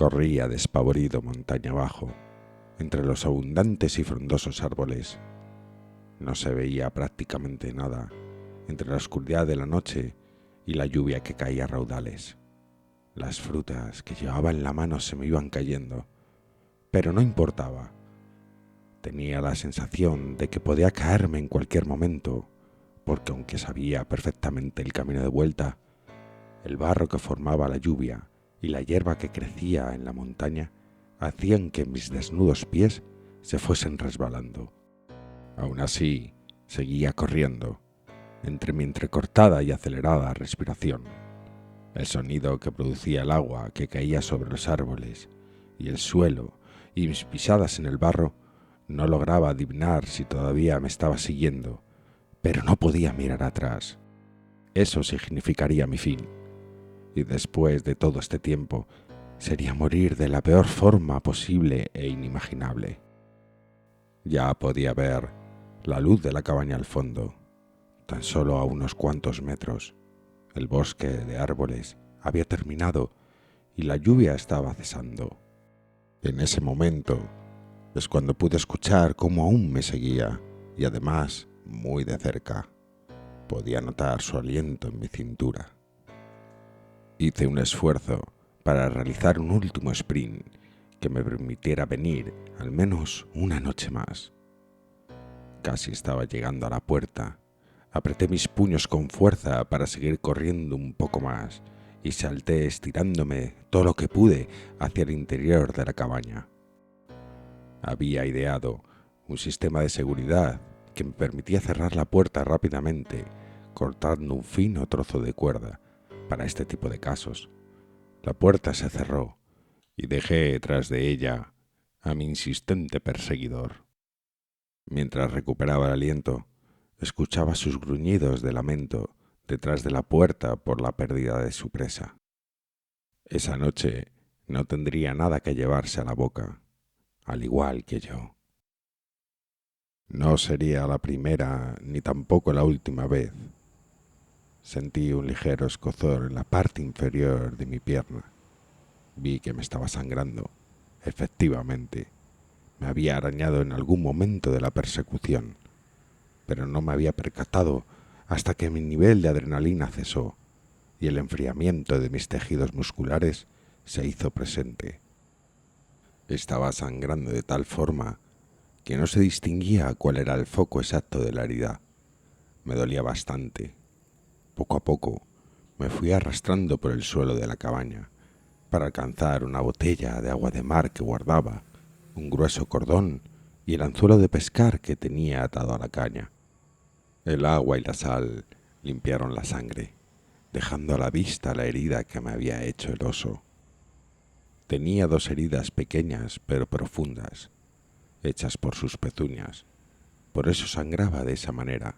Corría despavorido montaña abajo, entre los abundantes y frondosos árboles. No se veía prácticamente nada, entre la oscuridad de la noche y la lluvia que caía a raudales. Las frutas que llevaba en la mano se me iban cayendo, pero no importaba. Tenía la sensación de que podía caerme en cualquier momento, porque aunque sabía perfectamente el camino de vuelta, el barro que formaba la lluvia y la hierba que crecía en la montaña hacían que mis desnudos pies se fuesen resbalando. Aún así, seguía corriendo, entre mi entrecortada y acelerada respiración. El sonido que producía el agua que caía sobre los árboles y el suelo y mis pisadas en el barro, no lograba adivinar si todavía me estaba siguiendo, pero no podía mirar atrás. Eso significaría mi fin. Y después de todo este tiempo, sería morir de la peor forma posible e inimaginable. Ya podía ver la luz de la cabaña al fondo, tan solo a unos cuantos metros. El bosque de árboles había terminado y la lluvia estaba cesando. En ese momento es cuando pude escuchar cómo aún me seguía y además muy de cerca. Podía notar su aliento en mi cintura. Hice un esfuerzo para realizar un último sprint que me permitiera venir al menos una noche más. Casi estaba llegando a la puerta. Apreté mis puños con fuerza para seguir corriendo un poco más y salté estirándome todo lo que pude hacia el interior de la cabaña. Había ideado un sistema de seguridad que me permitía cerrar la puerta rápidamente, cortando un fino trozo de cuerda para este tipo de casos. La puerta se cerró y dejé tras de ella a mi insistente perseguidor. Mientras recuperaba el aliento, escuchaba sus gruñidos de lamento detrás de la puerta por la pérdida de su presa. Esa noche no tendría nada que llevarse a la boca, al igual que yo. No sería la primera ni tampoco la última vez. Sentí un ligero escozor en la parte inferior de mi pierna. Vi que me estaba sangrando. Efectivamente, me había arañado en algún momento de la persecución, pero no me había percatado hasta que mi nivel de adrenalina cesó y el enfriamiento de mis tejidos musculares se hizo presente. Estaba sangrando de tal forma que no se distinguía cuál era el foco exacto de la herida. Me dolía bastante. Poco a poco me fui arrastrando por el suelo de la cabaña para alcanzar una botella de agua de mar que guardaba, un grueso cordón y el anzuelo de pescar que tenía atado a la caña. El agua y la sal limpiaron la sangre, dejando a la vista la herida que me había hecho el oso. Tenía dos heridas pequeñas pero profundas, hechas por sus pezuñas. Por eso sangraba de esa manera.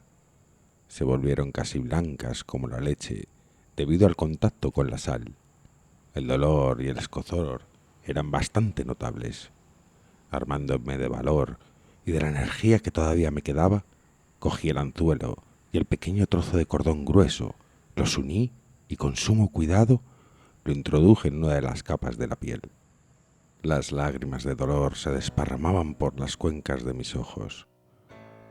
Se volvieron casi blancas como la leche debido al contacto con la sal. El dolor y el escozor eran bastante notables. Armándome de valor y de la energía que todavía me quedaba, cogí el anzuelo y el pequeño trozo de cordón grueso, los uní y con sumo cuidado lo introduje en una de las capas de la piel. Las lágrimas de dolor se desparramaban por las cuencas de mis ojos.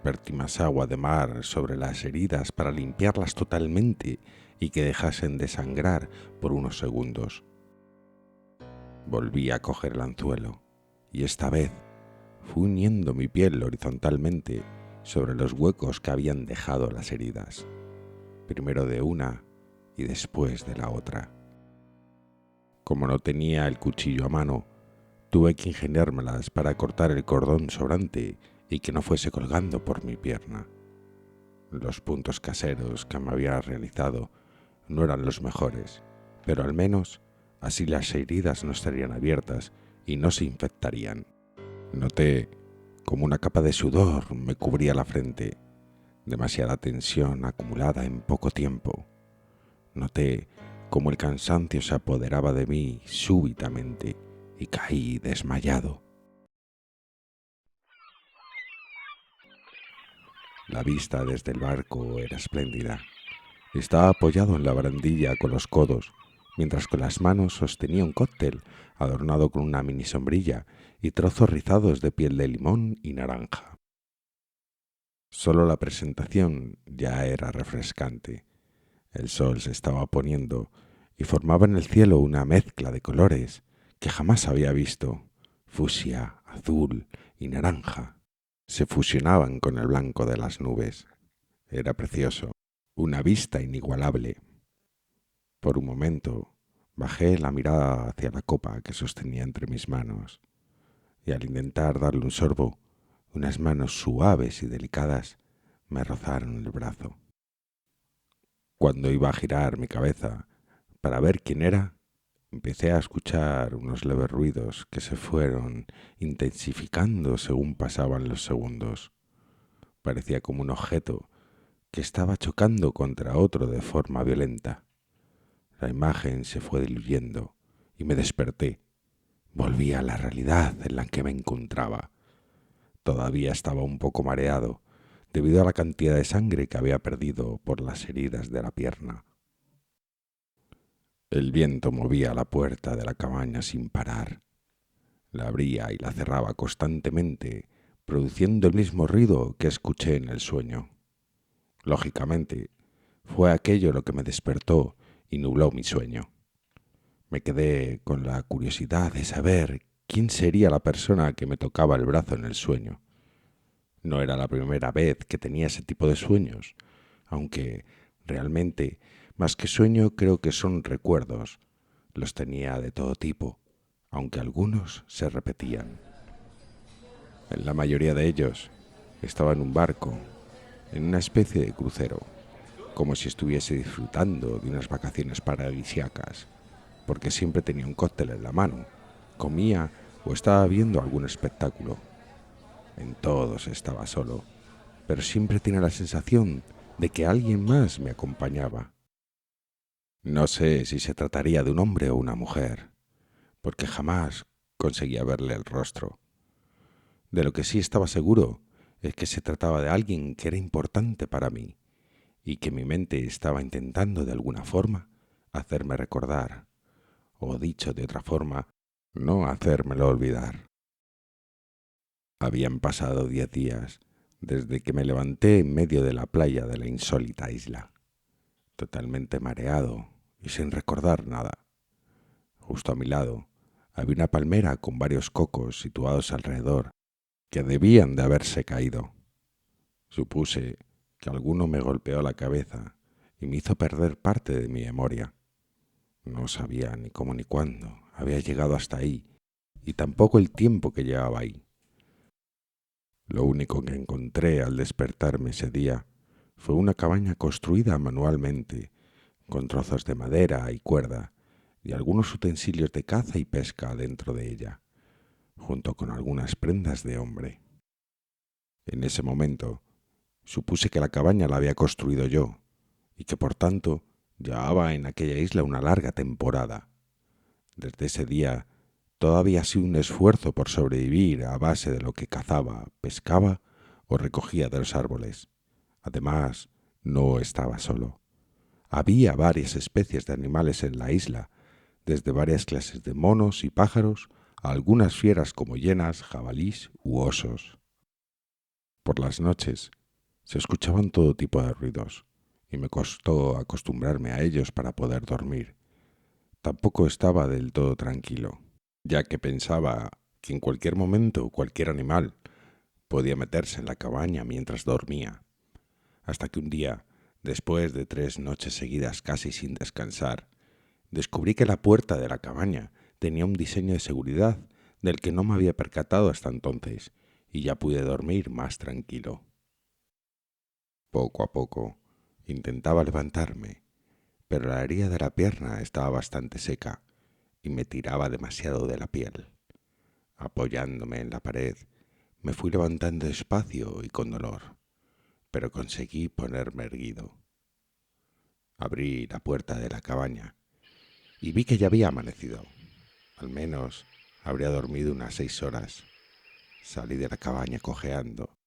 Vertí más agua de mar sobre las heridas para limpiarlas totalmente y que dejasen de sangrar por unos segundos. Volví a coger el anzuelo y esta vez fui uniendo mi piel horizontalmente sobre los huecos que habían dejado las heridas, primero de una y después de la otra. Como no tenía el cuchillo a mano, tuve que ingeniármelas para cortar el cordón sobrante y que no fuese colgando por mi pierna. Los puntos caseros que me había realizado no eran los mejores, pero al menos así las heridas no estarían abiertas y no se infectarían. Noté como una capa de sudor me cubría la frente, demasiada tensión acumulada en poco tiempo. Noté como el cansancio se apoderaba de mí súbitamente y caí desmayado. La vista desde el barco era espléndida. Estaba apoyado en la barandilla con los codos mientras con las manos sostenía un cóctel adornado con una mini sombrilla y trozos rizados de piel de limón y naranja. Solo la presentación ya era refrescante. El sol se estaba poniendo y formaba en el cielo una mezcla de colores que jamás había visto. Fucsia, azul y naranja se fusionaban con el blanco de las nubes. Era precioso, una vista inigualable. Por un momento bajé la mirada hacia la copa que sostenía entre mis manos, y al intentar darle un sorbo, unas manos suaves y delicadas me rozaron el brazo. Cuando iba a girar mi cabeza para ver quién era, empecé a escuchar unos leves ruidos que se fueron intensificando según pasaban los segundos. Parecía como un objeto que estaba chocando contra otro de forma violenta. La imagen se fue diluyendo y me desperté. Volví a la realidad en la que me encontraba. Todavía estaba un poco mareado debido a la cantidad de sangre que había perdido por las heridas de la pierna. El viento movía la puerta de la cabaña sin parar. La abría y la cerraba constantemente, produciendo el mismo ruido que escuché en el sueño. Lógicamente, fue aquello lo que me despertó y nubló mi sueño. Me quedé con la curiosidad de saber quién sería la persona que me tocaba el brazo en el sueño. No era la primera vez que tenía ese tipo de sueños, aunque realmente, más que sueño, creo que son recuerdos. Los tenía de todo tipo, aunque algunos se repetían. En la mayoría de ellos estaba en un barco, en una especie de crucero, como si estuviese disfrutando de unas vacaciones paradisíacas, porque siempre tenía un cóctel en la mano, comía o estaba viendo algún espectáculo. En todos estaba solo, pero siempre tenía la sensación de que alguien más me acompañaba. No sé si se trataría de un hombre o una mujer, porque jamás conseguía verle el rostro. De lo que sí estaba seguro es que se trataba de alguien que era importante para mí y que mi mente estaba intentando de alguna forma hacerme recordar, o dicho de otra forma, no hacérmelo olvidar. Habían pasado 10 días desde que me levanté en medio de la playa de la insólita isla, totalmente mareado y sin recordar nada. Justo a mi lado había una palmera con varios cocos situados alrededor que debían de haberse caído. Supuse que alguno me golpeó la cabeza y me hizo perder parte de mi memoria. No sabía ni cómo ni cuándo había llegado hasta ahí y tampoco el tiempo que llevaba ahí. Lo único que encontré al despertarme ese día fue una cabaña construida manualmente, con trozos de madera y cuerda, y algunos utensilios de caza y pesca dentro de ella, junto con algunas prendas de hombre. En ese momento supuse que la cabaña la había construido yo, y que por tanto llevaba en aquella isla una larga temporada. Desde ese día todo había sido un esfuerzo por sobrevivir a base de lo que cazaba, pescaba o recogía de los árboles. Además, no estaba solo. Había varias especies de animales en la isla, desde varias clases de monos y pájaros a algunas fieras como hienas, jabalís u osos. Por las noches se escuchaban todo tipo de ruidos, y me costó acostumbrarme a ellos para poder dormir. Tampoco estaba del todo tranquilo, ya que pensaba que en cualquier momento cualquier animal podía meterse en la cabaña mientras dormía, hasta que un día, después de 3 noches seguidas casi sin descansar, descubrí que la puerta de la cabaña tenía un diseño de seguridad del que no me había percatado hasta entonces, y ya pude dormir más tranquilo. Poco a poco intentaba levantarme, pero la herida de la pierna estaba bastante seca y me tiraba demasiado de la piel. Apoyándome en la pared, me fui levantando despacio y con dolor, pero conseguí ponerme erguido. Abrí la puerta de la cabaña y vi que ya había amanecido. Al menos habría dormido unas 6 horas. Salí de la cabaña cojeando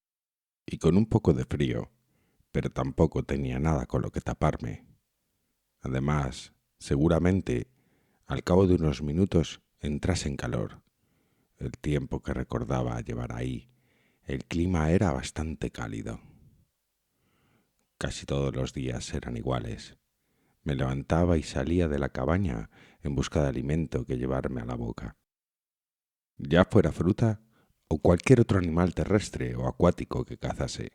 y con un poco de frío, pero tampoco tenía nada con lo que taparme. Además, seguramente al cabo de unos minutos entrase en calor. El tiempo que recordaba llevar ahí, el clima era bastante cálido. Casi todos los días eran iguales. Me levantaba y salía de la cabaña en busca de alimento que llevarme a la boca. Ya fuera fruta o cualquier otro animal terrestre o acuático que cazase.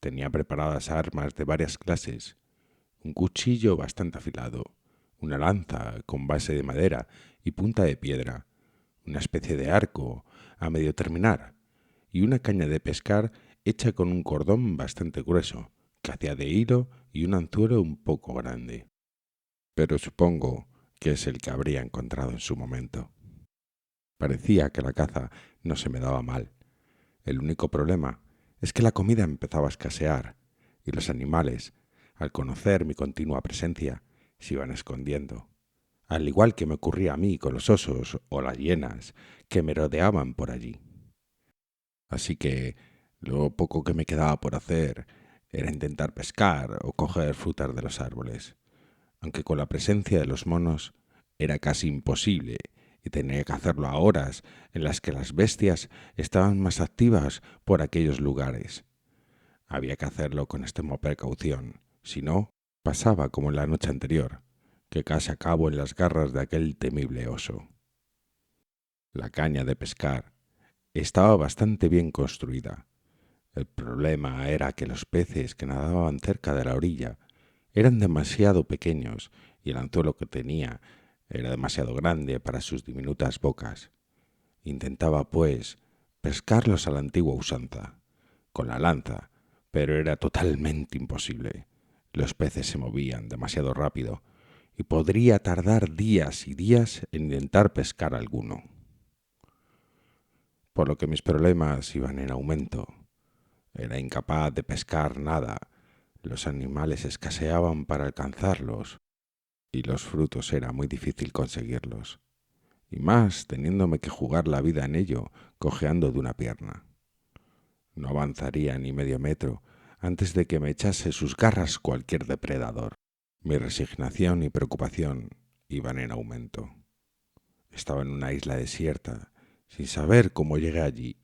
Tenía preparadas armas de varias clases, un cuchillo bastante afilado, una lanza con base de madera y punta de piedra, una especie de arco a medio terminar y una caña de pescar hecha con un cordón bastante grueso, que hacía de hilo y un anzuelo un poco grande. Pero supongo que es el que habría encontrado en su momento. Parecía que la caza no se me daba mal. El único problema es que la comida empezaba a escasear y los animales, al conocer mi continua presencia, se iban escondiendo, al igual que me ocurría a mí con los osos o las hienas que me rodeaban por allí. Así que lo poco que me quedaba por hacer era intentar pescar o coger frutas de los árboles, aunque con la presencia de los monos era casi imposible y tenía que hacerlo a horas en las que las bestias estaban más activas por aquellos lugares. Había que hacerlo con extrema precaución, si no, pasaba como en la noche anterior, que casi acabo en las garras de aquel temible oso. La caña de pescar estaba bastante bien construida. El problema era que los peces que nadaban cerca de la orilla eran demasiado pequeños y el anzuelo que tenía era demasiado grande para sus diminutas bocas. Intentaba, pues, pescarlos a la antigua usanza, con la lanza, pero era totalmente imposible. Los peces se movían demasiado rápido y podría tardar días y días en intentar pescar alguno. Por lo que mis problemas iban en aumento. Era incapaz de pescar nada. Los animales escaseaban para alcanzarlos y los frutos era muy difícil conseguirlos. Y más teniéndome que jugar la vida en ello, cojeando de una pierna. No avanzaría ni medio metro antes de que me echase sus garras cualquier depredador. Mi resignación y preocupación iban en aumento. Estaba en una isla desierta, sin saber cómo llegué allí.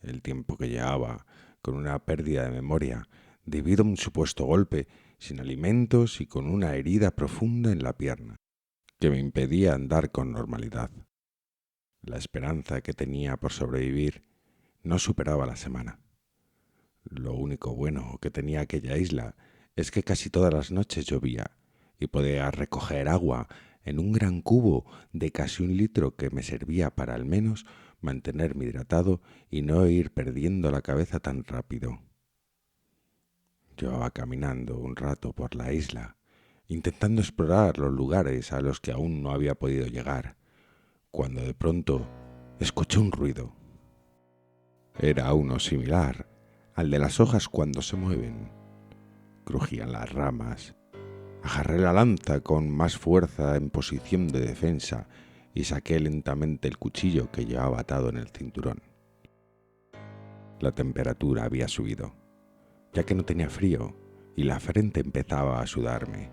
El tiempo que llevaba, con una pérdida de memoria, debido a un supuesto golpe, sin alimentos y con una herida profunda en la pierna, que me impedía andar con normalidad. La esperanza que tenía por sobrevivir no superaba la semana. Lo único bueno que tenía aquella isla es que casi todas las noches llovía y podía recoger agua en un gran cubo de casi 1 litro que me servía para al menos mantenerme hidratado y no ir perdiendo la cabeza tan rápido. Llevaba caminando un rato por la isla, intentando explorar los lugares a los que aún no había podido llegar, cuando de pronto escuché un ruido. Era uno similar al de las hojas cuando se mueven. Crujían las ramas. Agarré la lanza con más fuerza en posición de defensa y saqué lentamente el cuchillo que llevaba atado en el cinturón. La temperatura había subido, ya que no tenía frío y la frente empezaba a sudarme,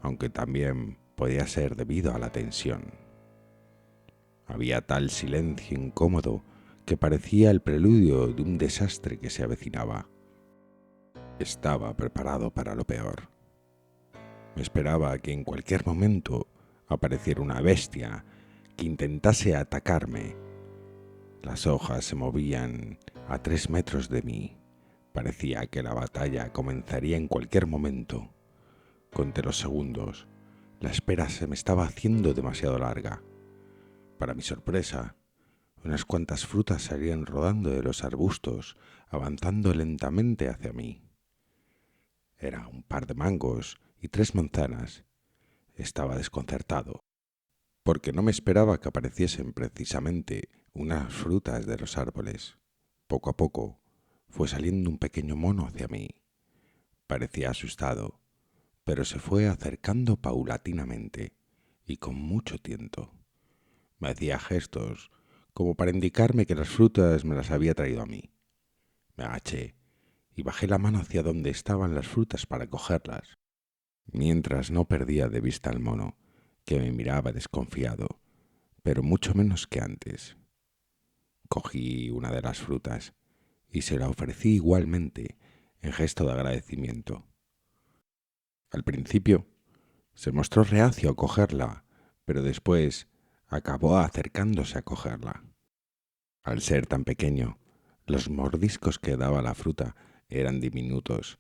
aunque también podía ser debido a la tensión. Había tal silencio incómodo que parecía el preludio de un desastre que se avecinaba. Estaba preparado para lo peor. Me esperaba que en cualquier momento apareciera una bestia que intentase atacarme. Las hojas se movían a 3 metros de mí. Parecía que la batalla comenzaría en cualquier momento. Conté los segundos. La espera se me estaba haciendo demasiado larga. Para mi sorpresa, unas cuantas frutas salían rodando de los arbustos, avanzando lentamente hacia mí. Era un par de mangos y 3 manzanas. Estaba desconcertado, porque no me esperaba que apareciesen precisamente unas frutas de los árboles. Poco a poco fue saliendo un pequeño mono hacia mí. Parecía asustado, pero se fue acercando paulatinamente y con mucho tiento. Me hacía gestos como para indicarme que las frutas me las había traído a mí. Me agaché y bajé la mano hacia donde estaban las frutas para cogerlas, mientras no perdía de vista al mono, que me miraba desconfiado, pero mucho menos que antes. Cogí una de las frutas y se la ofrecí igualmente en gesto de agradecimiento. Al principio se mostró reacio a cogerla, pero después acabó acercándose a cogerla. Al ser tan pequeño, los mordiscos que daba la fruta eran diminutos.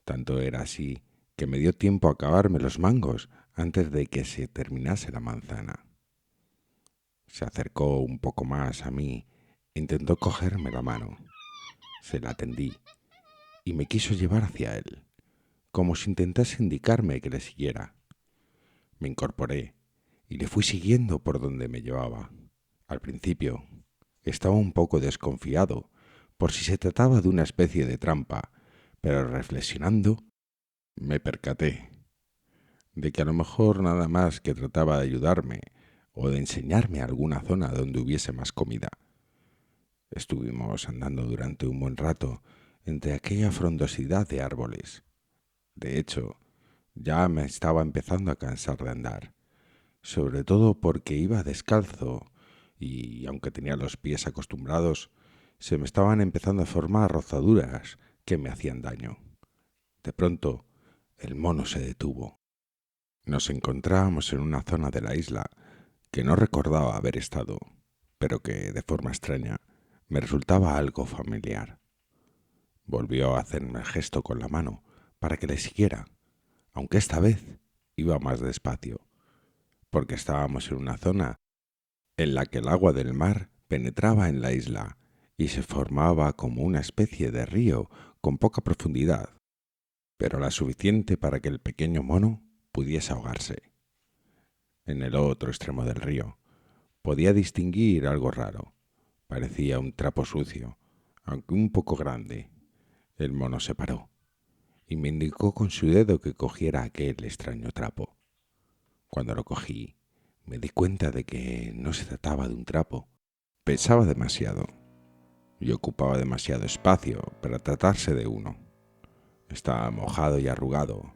Tanto era así que me dio tiempo a acabarme los mangos antes de que se terminase la manzana. Se acercó un poco más a mí e intentó cogerme la mano. Se la tendí y me quiso llevar hacia él, como si intentase indicarme que le siguiera. Me incorporé y le fui siguiendo por donde me llevaba. Al principio estaba un poco desconfiado por si se trataba de una especie de trampa, pero reflexionando me percaté de que a lo mejor nada más que trataba de ayudarme o de enseñarme alguna zona donde hubiese más comida. Estuvimos andando durante un buen rato entre aquella frondosidad de árboles. De hecho, ya me estaba empezando a cansar de andar, sobre todo porque iba descalzo y, aunque tenía los pies acostumbrados, se me estaban empezando a formar rozaduras que me hacían daño. De pronto, el mono se detuvo. Nos encontrábamos en una zona de la isla que no recordaba haber estado, pero que, de forma extraña, me resultaba algo familiar. Volvió a hacerme el gesto con la mano para que le siguiera, aunque esta vez iba más despacio, porque estábamos en una zona en la que el agua del mar penetraba en la isla y se formaba como una especie de río con poca profundidad, pero la suficiente para que el pequeño mono pudiese ahogarse. En el otro extremo del río podía distinguir algo raro. Parecía un trapo sucio, aunque un poco grande. El mono se paró y me indicó con su dedo que cogiera aquel extraño trapo. Cuando lo cogí, me di cuenta de que no se trataba de un trapo. Pesaba demasiado y ocupaba demasiado espacio para tratarse de uno. Estaba mojado y arrugado.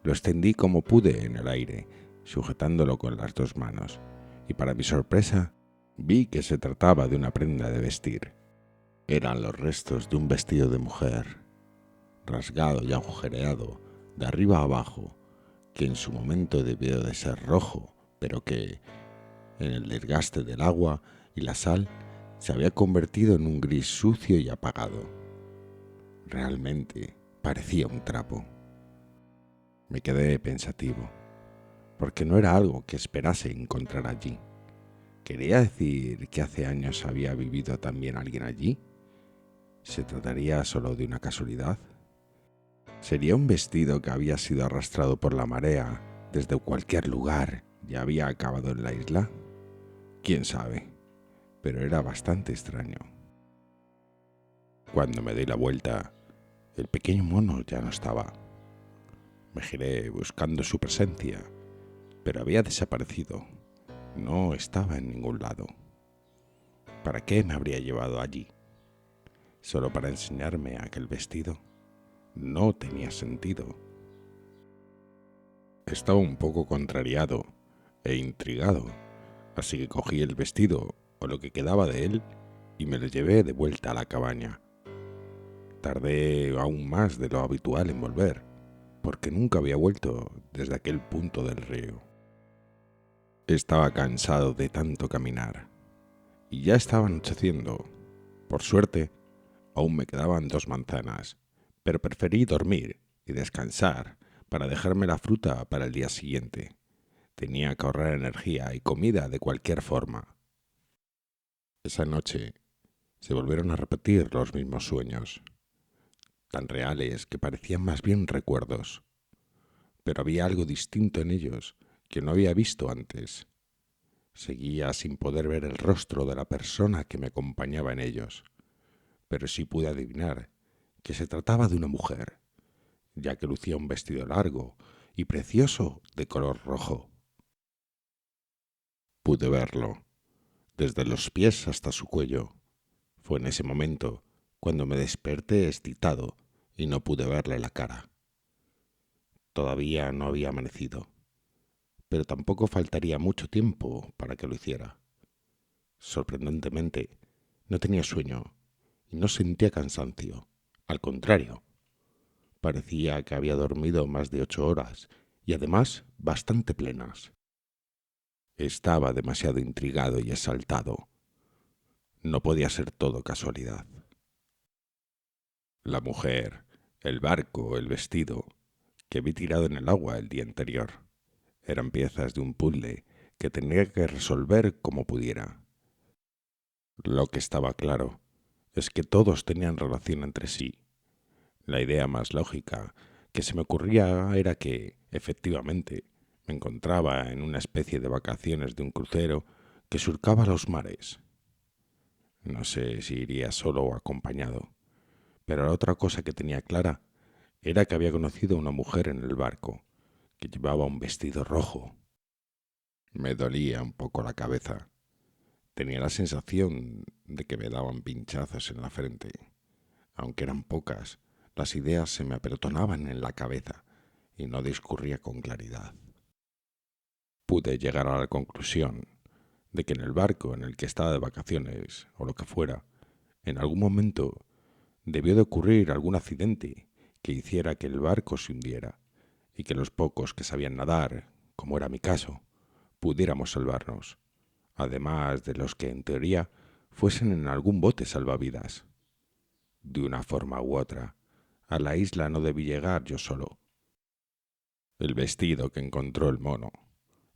Lo extendí como pude en el aire, sujetándolo con las dos manos, y para mi sorpresa vi que se trataba de una prenda de vestir. Eran los restos de un vestido de mujer, rasgado y agujereado de arriba a abajo, que en su momento debió de ser rojo, pero que, en el desgaste del agua y la sal, se había convertido en un gris sucio y apagado. Realmente parecía un trapo. Me quedé pensativo, porque no era algo que esperase encontrar allí. ¿Quería decir que hace años había vivido también alguien allí? ¿Se trataría solo de una casualidad? ¿Sería un vestido que había sido arrastrado por la marea desde cualquier lugar y había acabado en la isla? ¿Quién sabe? Pero era bastante extraño. Cuando me di la vuelta, el pequeño mono ya no estaba. Me giré buscando su presencia, pero había desaparecido. No estaba en ningún lado. ¿Para qué me habría llevado allí? ¿Solo para enseñarme aquel vestido? No tenía sentido. Estaba un poco contrariado e intrigado, así que cogí el vestido o lo que quedaba de él y me lo llevé de vuelta a la cabaña. Tardé aún más de lo habitual en volver, porque nunca había vuelto desde aquel punto del río. Estaba cansado de tanto caminar y ya estaba anocheciendo. Por suerte, aún me quedaban 2 manzanas, pero preferí dormir y descansar para dejarme la fruta para el día siguiente. Tenía que ahorrar energía y comida de cualquier forma. Esa noche se volvieron a repetir los mismos sueños, tan reales que parecían más bien recuerdos, pero había algo distinto en ellos que no había visto antes. Seguía sin poder ver el rostro de la persona que me acompañaba en ellos, pero sí pude adivinar que se trataba de una mujer, ya que lucía un vestido largo y precioso de color rojo. Pude verlo, desde los pies hasta su cuello. Fue en ese momento cuando me desperté excitado y no pude verle la cara. Todavía no había amanecido, pero tampoco faltaría mucho tiempo para que lo hiciera. Sorprendentemente, no tenía sueño y no sentía cansancio. Al contrario, parecía que había dormido más de 8 horas y además bastante plenas. Estaba demasiado intrigado y exaltado. No podía ser todo casualidad. La mujer, el barco, el vestido, que vi tirado en el agua el día anterior, eran piezas de un puzzle que tenía que resolver como pudiera. Lo que estaba claro es que todos tenían relación entre sí. La idea más lógica que se me ocurría era que, efectivamente, me encontraba en una especie de vacaciones de un crucero que surcaba los mares. No sé si iría solo o acompañado, pero la otra cosa que tenía clara era que había conocido a una mujer en el barco, que llevaba un vestido rojo. Me dolía un poco la cabeza. Tenía la sensación de que me daban pinchazos en la frente. Aunque eran pocas, las ideas se me apelotonaban en la cabeza y no discurría con claridad. Pude llegar a la conclusión de que en el barco en el que estaba de vacaciones, o lo que fuera, en algún momento debió de ocurrir algún accidente que hiciera que el barco se hundiera y que los pocos que sabían nadar, como era mi caso, pudiéramos salvarnos, además de los que en teoría fuesen en algún bote salvavidas. De una forma u otra, a la isla no debí llegar yo solo. El vestido que encontró el mono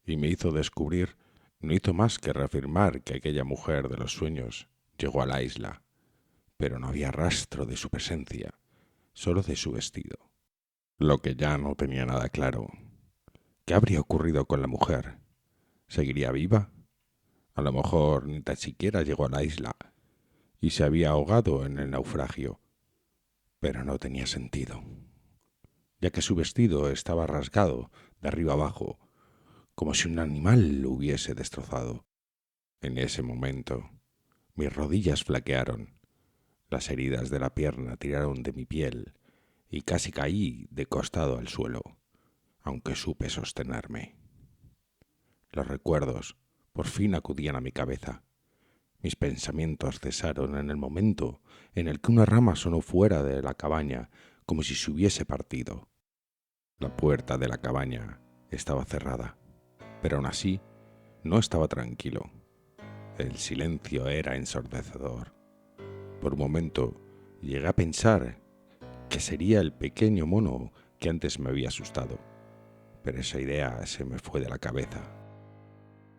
y me hizo descubrir no hizo más que reafirmar que aquella mujer de los sueños llegó a la isla, pero no había rastro de su presencia, solo de su vestido. Lo que ya no tenía nada claro. ¿Qué habría ocurrido con la mujer? ¿Seguiría viva? A lo mejor ni tan siquiera llegó a la isla y se había ahogado en el naufragio, pero no tenía sentido, ya que su vestido estaba rasgado de arriba abajo, como si un animal lo hubiese destrozado. En ese momento, mis rodillas flaquearon, las heridas de la pierna tiraron de mi piel y casi caí de costado al suelo, aunque supe sostenerme. Los recuerdos por fin acudían a mi cabeza. Mis pensamientos cesaron en el momento en el que una rama sonó fuera de la cabaña como si se hubiese partido. La puerta de la cabaña estaba cerrada, pero aún así no estaba tranquilo. El silencio era ensordecedor. Por un momento llegué a pensar que sería el pequeño mono que antes me había asustado, pero esa idea se me fue de la cabeza,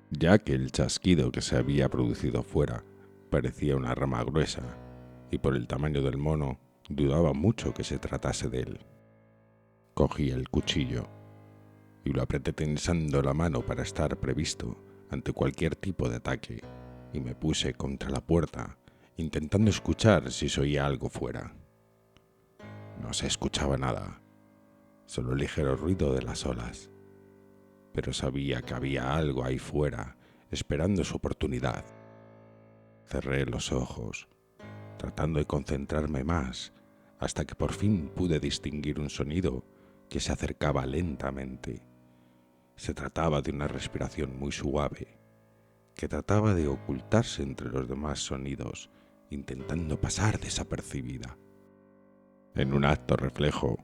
ya que el chasquido que se había producido fuera parecía una rama gruesa, y por el tamaño del mono dudaba mucho que se tratase de él. Cogí el cuchillo y lo apreté tensando la mano para estar previsto ante cualquier tipo de ataque, y me puse contra la puerta, intentando escuchar si se oía algo fuera. No se escuchaba nada, solo el ligero ruido de las olas, pero sabía que había algo ahí fuera, esperando su oportunidad. Cerré los ojos, tratando de concentrarme más, hasta que por fin pude distinguir un sonido que se acercaba lentamente. Se trataba de una respiración muy suave, que trataba de ocultarse entre los demás sonidos, intentando pasar desapercibida. En un acto reflejo,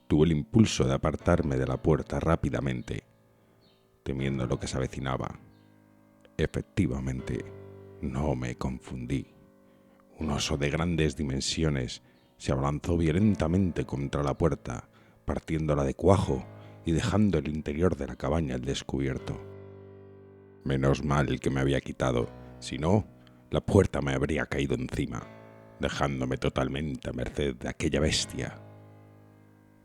tuve el impulso de apartarme de la puerta rápidamente, temiendo lo que se avecinaba. Efectivamente, no me confundí. Un oso de grandes dimensiones se abalanzó violentamente contra la puerta, partiéndola de cuajo y dejando el interior de la cabaña al descubierto. Menos mal que me había quitado, si no, la puerta me habría caído encima, dejándome totalmente a merced de aquella bestia.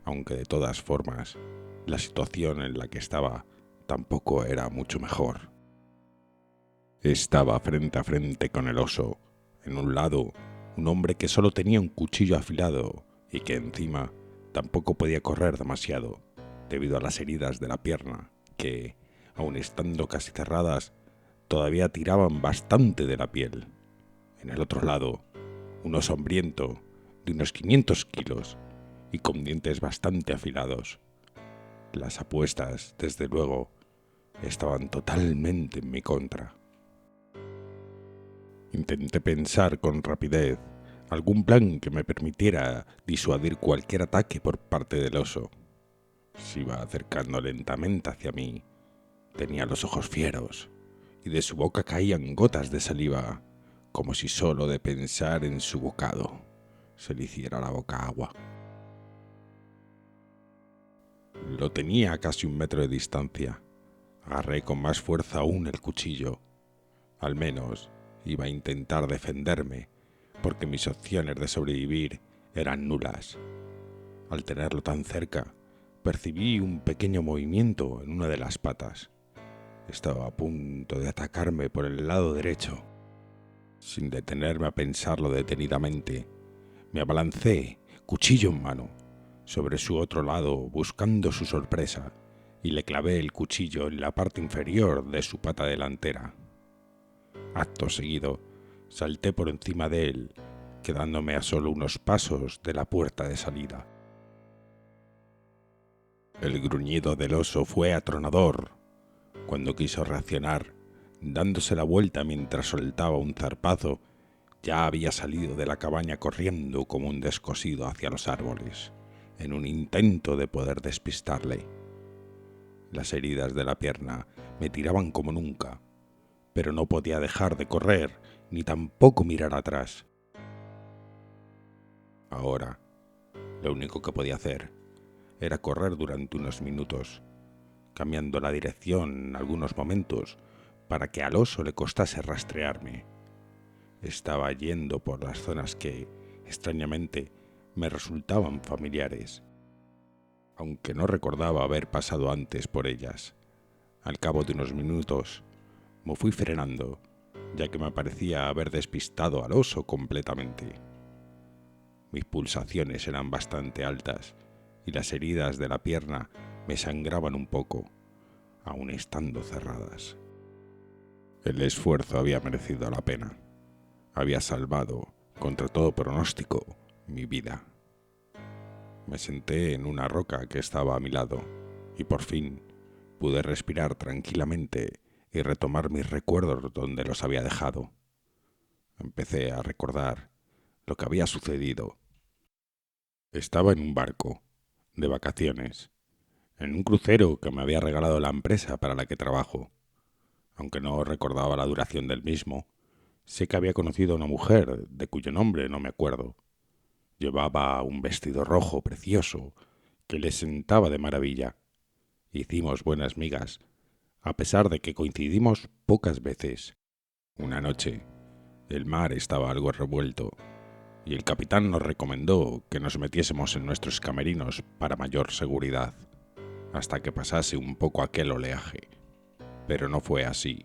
Aunque de todas formas, la situación en la que estaba tampoco era mucho mejor. Estaba frente a frente con el oso. En un lado, un hombre que solo tenía un cuchillo afilado y que encima tampoco podía correr demasiado, debido a las heridas de la pierna, que, aun estando casi cerradas, todavía tiraban bastante de la piel. En el otro lado, un oso hambriento de unos 500 kilos y con dientes bastante afilados. Las apuestas, desde luego, estaban totalmente en mi contra. Intenté pensar con rapidez algún plan que me permitiera disuadir cualquier ataque por parte del oso. Se iba acercando lentamente hacia mí. Tenía los ojos fieros y de su boca caían gotas de saliva, como si solo de pensar en su bocado se le hiciera la boca agua. Lo tenía a casi 1 metro de distancia. Agarré con más fuerza aún el cuchillo. Al menos iba a intentar defenderme, porque mis opciones de sobrevivir eran nulas. Al tenerlo tan cerca, percibí un pequeño movimiento en una de las patas. Estaba a punto de atacarme por el lado derecho. Sin detenerme a pensarlo detenidamente, me abalancé, cuchillo en mano, sobre su otro lado buscando su sorpresa, y le clavé el cuchillo en la parte inferior de su pata delantera. Acto seguido, salté por encima de él, quedándome a solo unos pasos de la puerta de salida. El gruñido del oso fue atronador. Cuando quiso reaccionar, dándose la vuelta mientras soltaba un zarpazo, ya había salido de la cabaña corriendo como un descosido hacia los árboles, en un intento de poder despistarle. Las heridas de la pierna me tiraban como nunca, pero no podía dejar de correr ni tampoco mirar atrás. Ahora, lo único que podía hacer era correr durante unos minutos, cambiando la dirección en algunos momentos para que al oso le costase rastrearme. Estaba yendo por las zonas que, extrañamente, me resultaban familiares, aunque no recordaba haber pasado antes por ellas. Al cabo de unos minutos, me fui frenando, ya que me parecía haber despistado al oso completamente. Mis pulsaciones eran bastante altas y las heridas de la pierna me sangraban un poco, aun estando cerradas. El esfuerzo había merecido la pena. Había salvado, contra todo pronóstico, mi vida. Me senté en una roca que estaba a mi lado y por fin pude respirar tranquilamente y retomar mis recuerdos donde los había dejado. Empecé a recordar lo que había sucedido. Estaba en un barco, de vacaciones, en un crucero que me había regalado la empresa para la que trabajo. Aunque no recordaba la duración del mismo, sé que había conocido a una mujer de cuyo nombre no me acuerdo. Llevaba un vestido rojo precioso que le sentaba de maravilla. Hicimos buenas migas, a pesar de que coincidimos pocas veces. Una noche, el mar estaba algo revuelto y el capitán nos recomendó que nos metiésemos en nuestros camerinos para mayor seguridad, hasta que pasase un poco aquel oleaje. Pero no fue así.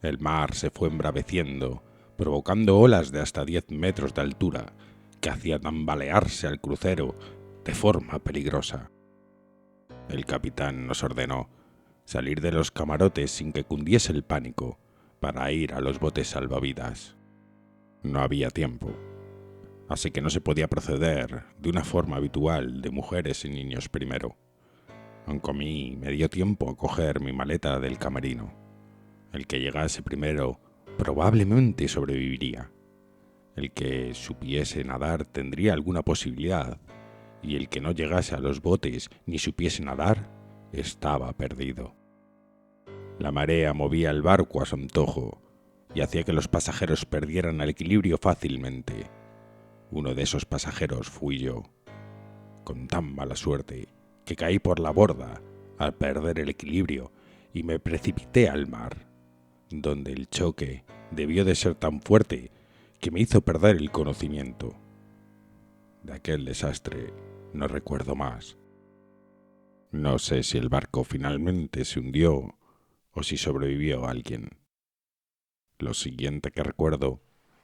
El mar se fue embraveciendo, provocando olas de hasta 10 metros de altura que hacían tambalearse al crucero de forma peligrosa. El capitán nos ordenó salir de los camarotes sin que cundiese el pánico para ir a los botes salvavidas. No había tiempo, así que no se podía proceder de una forma habitual de mujeres y niños primero, aunque a mí me dio tiempo a coger mi maleta del camerino. El que llegase primero probablemente sobreviviría. El que supiese nadar tendría alguna posibilidad, y el que no llegase a los botes ni supiese nadar estaba perdido. La marea movía el barco a su antojo y hacía que los pasajeros perdieran el equilibrio fácilmente. Uno de esos pasajeros fui yo, con tan mala suerte que caí por la borda al perder el equilibrio y me precipité al mar, donde el choque debió de ser tan fuerte que me hizo perder el conocimiento. De aquel desastre no recuerdo más. No sé si el barco finalmente se hundió o si sobrevivió alguien. Lo siguiente que recuerdo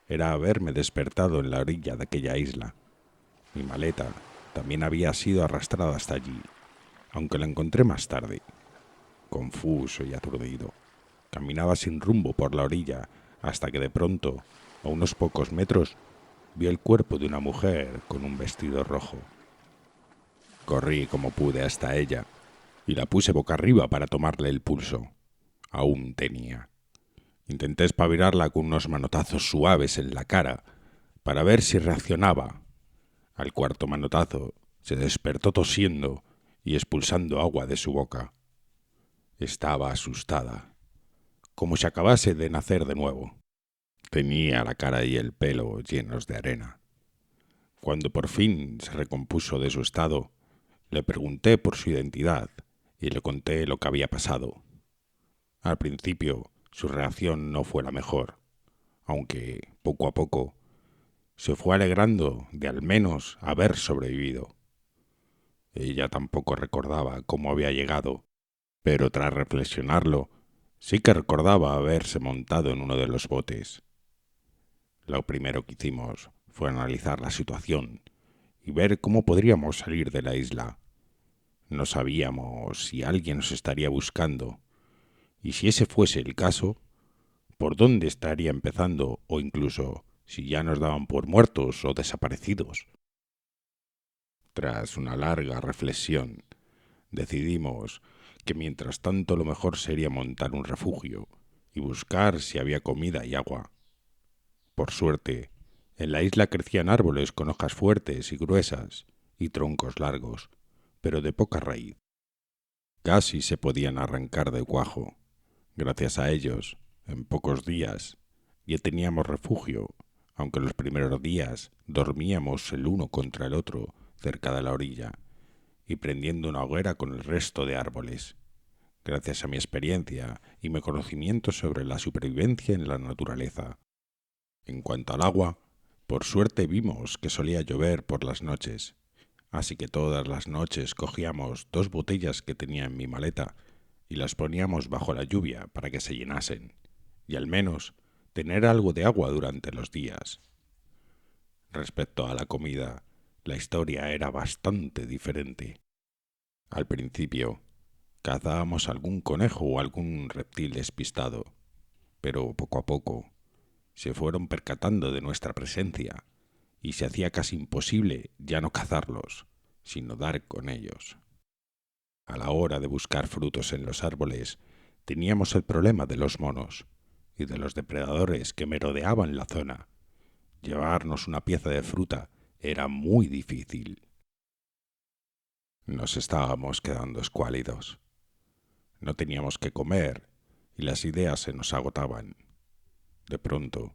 era haberme despertado en la orilla de aquella isla. Mi maleta también había sido arrastrada hasta allí, aunque la encontré más tarde. Confuso y aturdido, caminaba sin rumbo por la orilla hasta que de pronto, a unos pocos metros, vi el cuerpo de una mujer con un vestido rojo. Corrí como pude hasta ella y la puse boca arriba para tomarle el pulso. Aún tenía. Intenté espabilarla con unos manotazos suaves en la cara para ver si reaccionaba. Al cuarto manotazo se despertó tosiendo y expulsando agua de su boca. Estaba asustada, como si acabase de nacer de nuevo. Tenía la cara y el pelo llenos de arena. Cuando por fin se recompuso de su estado, le pregunté por su identidad y le conté lo que había pasado. Al principio, su reacción no fue la mejor, aunque poco a poco se fue alegrando de al menos haber sobrevivido. Ella tampoco recordaba cómo había llegado, pero tras reflexionarlo, sí que recordaba haberse montado en uno de los botes. Lo primero que hicimos fue analizar la situación y ver cómo podríamos salir de la isla. No sabíamos si alguien nos estaría buscando, y si ese fuese el caso, por dónde estaría empezando o incluso si ya nos daban por muertos o desaparecidos. Tras una larga reflexión, decidimos que mientras tanto lo mejor sería montar un refugio y buscar si había comida y agua. Por suerte, en la isla crecían árboles con hojas fuertes y gruesas y troncos largos, pero de poca raíz. Casi se podían arrancar de cuajo. Gracias a ellos, en pocos días, ya teníamos refugio, aunque los primeros días dormíamos el uno contra el otro cerca de la orilla y prendiendo una hoguera con el resto de árboles. Gracias a mi experiencia y mi conocimiento sobre la supervivencia en la naturaleza. En cuanto al agua, por suerte vimos que solía llover por las noches, así que todas las noches cogíamos 2 botellas que tenía en mi maleta y las poníamos bajo la lluvia para que se llenasen, y al menos tener algo de agua durante los días. Respecto a la comida, la historia era bastante diferente. Al principio, cazábamos algún conejo o algún reptil despistado, pero poco a poco se fueron percatando de nuestra presencia y se hacía casi imposible ya no cazarlos, sino dar con ellos. A la hora de buscar frutos en los árboles, teníamos el problema de los monos y de los depredadores que merodeaban la zona. Llevarnos una pieza de fruta era muy difícil. Nos estábamos quedando escuálidos. No teníamos que comer y las ideas se nos agotaban. De pronto,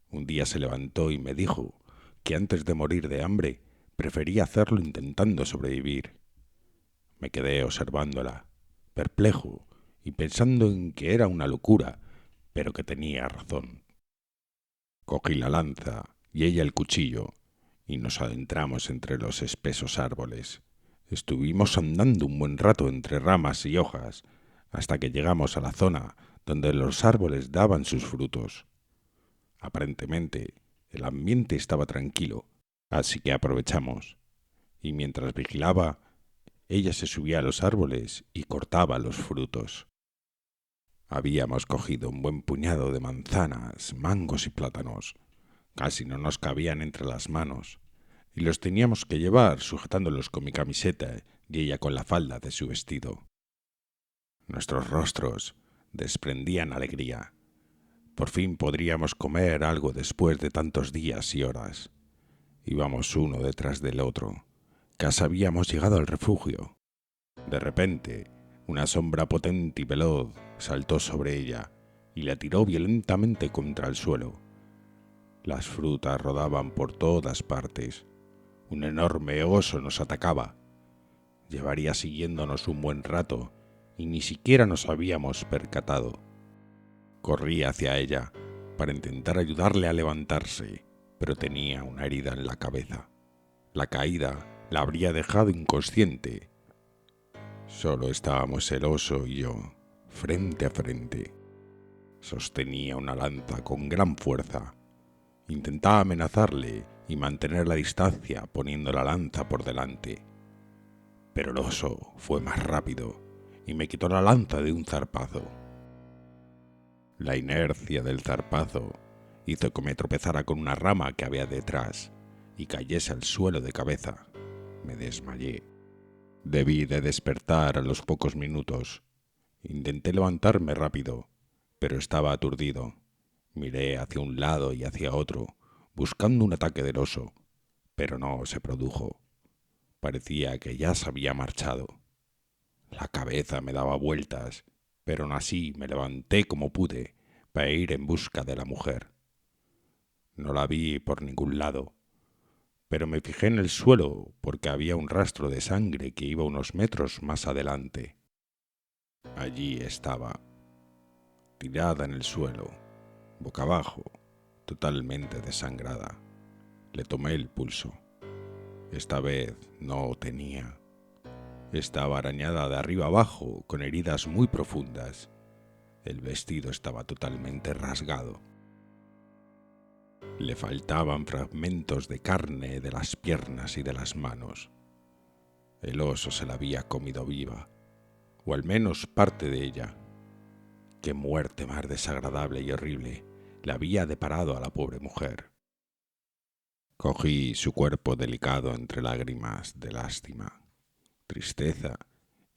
un día se levantó y me dijo que antes de morir de hambre prefería hacerlo intentando sobrevivir. Me quedé observándola, perplejo y pensando en que era una locura, pero que tenía razón. Cogí la lanza y ella el cuchillo y nos adentramos entre los espesos árboles. Estuvimos andando un buen rato entre ramas y hojas hasta que llegamos a la zona donde los árboles daban sus frutos. Aparentemente, el ambiente estaba tranquilo, así que aprovechamos, y mientras vigilaba, ella se subía a los árboles y cortaba los frutos. Habíamos cogido un buen puñado de manzanas, mangos y plátanos. Casi no nos cabían entre las manos, y los teníamos que llevar sujetándolos con mi camiseta y ella con la falda de su vestido. Nuestros rostros desprendían alegría. Por fin podríamos comer algo después de tantos días y horas. Íbamos uno detrás del otro. Casi habíamos llegado al refugio. De repente, una sombra potente y veloz saltó sobre ella y la tiró violentamente contra el suelo. Las frutas rodaban por todas partes. Un enorme oso nos atacaba. Llevaría siguiéndonos un buen rato y ni siquiera nos habíamos percatado. Corrí hacia ella para intentar ayudarle a levantarse, pero tenía una herida en la cabeza. La caída la habría dejado inconsciente. Solo estábamos el oso y yo, frente a frente. Sostenía una lanza con gran fuerza. Intentaba amenazarle y mantener la distancia poniendo la lanza por delante. Pero el oso fue más rápido y me quitó la lanza de un zarpazo. La inercia del zarpazo hizo que me tropezara con una rama que había detrás y cayese al suelo de cabeza. Me desmayé. Debí de despertar a los pocos minutos. Intenté levantarme rápido, pero estaba aturdido. Miré hacia un lado y hacia otro, buscando un ataque del oso, pero no se produjo. Parecía que ya se había marchado. La cabeza me daba vueltas, pero aún así me levanté como pude para ir en busca de la mujer. No la vi por ningún lado, pero me fijé en el suelo porque había un rastro de sangre que iba unos metros más adelante. Allí estaba, tirada en el suelo, boca abajo, totalmente desangrada. Le tomé el pulso. Esta vez no tenía. Estaba arañada de arriba abajo, con heridas muy profundas. El vestido estaba totalmente rasgado. Le faltaban fragmentos de carne de las piernas y de las manos. El oso se la había comido viva, o al menos parte de ella. Qué muerte más desagradable y horrible le había deparado a la pobre mujer. Cogí su cuerpo delicado entre lágrimas de lástima, tristeza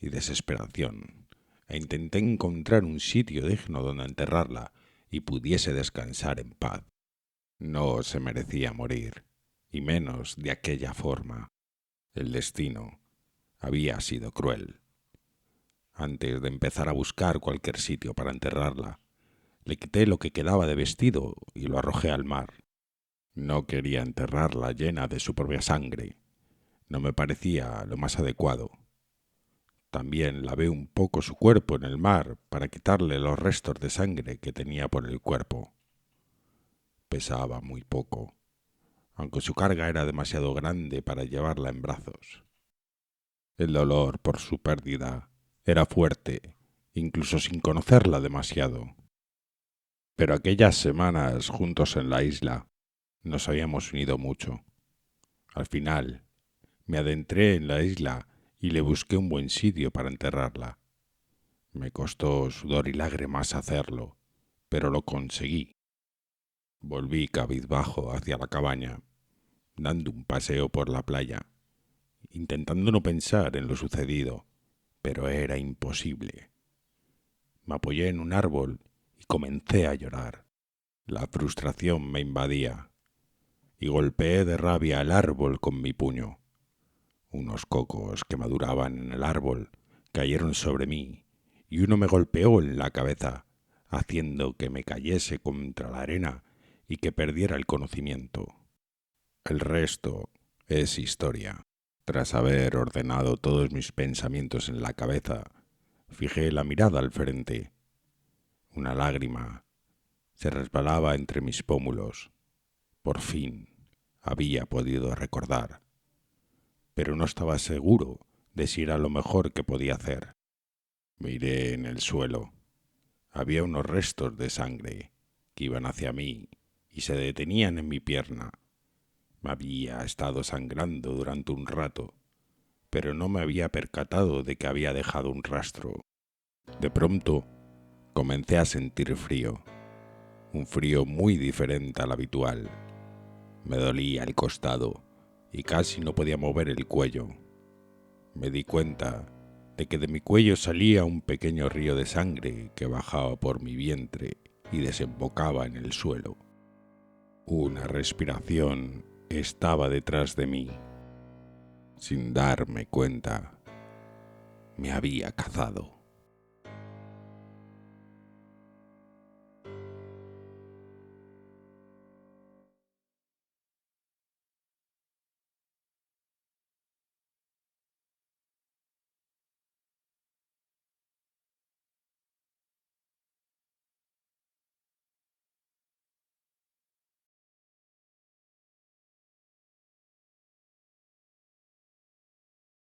y desesperación, e intenté encontrar un sitio digno donde enterrarla y pudiese descansar en paz. No se merecía morir, y menos de aquella forma. El destino había sido cruel. Antes de empezar a buscar cualquier sitio para enterrarla, le quité lo que quedaba de vestido y lo arrojé al mar. No quería enterrarla llena de su propia sangre. No me parecía lo más adecuado. También lavé un poco su cuerpo en el mar para quitarle los restos de sangre que tenía por el cuerpo. Pesaba muy poco, aunque su carga era demasiado grande para llevarla en brazos. El dolor por su pérdida era fuerte, incluso sin conocerla demasiado. Pero aquellas semanas juntos en la isla nos habíamos unido mucho. Al final, me adentré en la isla y le busqué un buen sitio para enterrarla. Me costó sudor y lágrimas hacerlo, pero lo conseguí. Volví cabizbajo hacia la cabaña, dando un paseo por la playa, intentando no pensar en lo sucedido, pero era imposible. Me apoyé en un árbol y comencé a llorar. La frustración me invadía y golpeé de rabia el árbol con mi puño. Unos cocos que maduraban en el árbol cayeron sobre mí y uno me golpeó en la cabeza, haciendo que me cayese contra la arena y que perdiera el conocimiento. El resto es historia. Tras haber ordenado todos mis pensamientos en la cabeza, fijé la mirada al frente. Una lágrima se resbalaba entre mis pómulos. Por fin había podido recordar, pero no estaba seguro de si era lo mejor que podía hacer. Miré en el suelo. Había unos restos de sangre que iban hacia mí y se detenían en mi pierna. Me había estado sangrando durante un rato, pero no me había percatado de que había dejado un rastro. De pronto, comencé a sentir frío, un frío muy diferente al habitual. Me dolía el costado y casi no podía mover el cuello. Me di cuenta de que de mi cuello salía un pequeño río de sangre que bajaba por mi vientre y desembocaba en el suelo. Una respiración estaba detrás de mí. Sin darme cuenta, me había cazado.